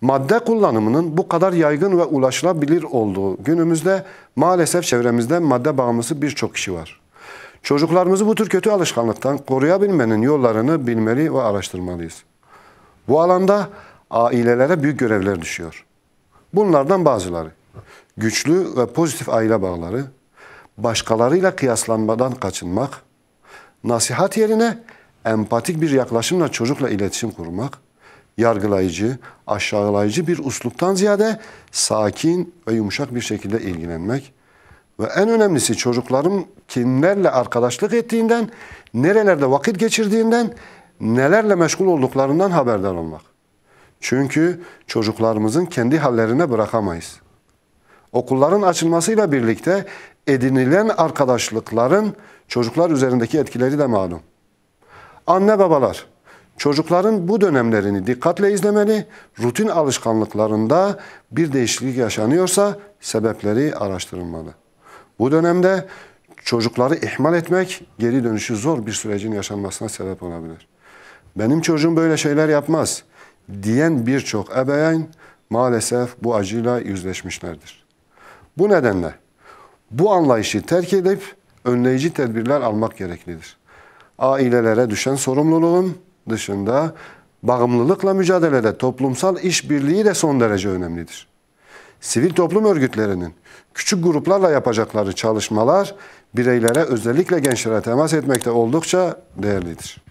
Madde kullanımının bu kadar yaygın ve ulaşılabilir olduğu günümüzde maalesef çevremizde madde bağımlısı birçok kişi var. Çocuklarımızı bu tür kötü alışkanlıktan koruyabilmenin yollarını bilmeli ve araştırmalıyız. Bu alanda ailelere büyük görevler düşüyor. Bunlardan bazıları: güçlü ve pozitif aile bağları, başkalarıyla kıyaslanmadan kaçınmak, nasihat yerine empatik bir yaklaşımla çocukla iletişim kurmak, yargılayıcı, aşağılayıcı bir üsluptan ziyade sakin ve yumuşak bir şekilde ilgilenmek ve en önemlisi çocukların kimlerle arkadaşlık ettiğinden, nerelerde vakit geçirdiğinden, nelerle meşgul olduklarından haberdar olmak. Çünkü çocuklarımızın kendi hallerine bırakamayız. Okulların açılmasıyla birlikte edinilen arkadaşlıkların çocuklar üzerindeki etkileri de malum. Anne babalar, çocukların bu dönemlerini dikkatle izlemeli, rutin alışkanlıklarında bir değişiklik yaşanıyorsa sebepleri araştırılmalı. Bu dönemde çocukları ihmal etmek, geri dönüşü zor bir sürecin yaşanmasına sebep olabilir. Benim çocuğum böyle şeyler yapmaz diyen birçok ebeveyn maalesef bu acıyla yüzleşmişlerdir. Bu nedenle bu anlayışı terk edip önleyici tedbirler almak gereklidir. Ailelere düşen sorumluluğun dışında bağımlılıkla mücadelede toplumsal işbirliği de son derece önemlidir. Sivil toplum örgütlerinin küçük gruplarla yapacakları çalışmalar bireylere, özellikle gençlere temas etmekte oldukça değerlidir.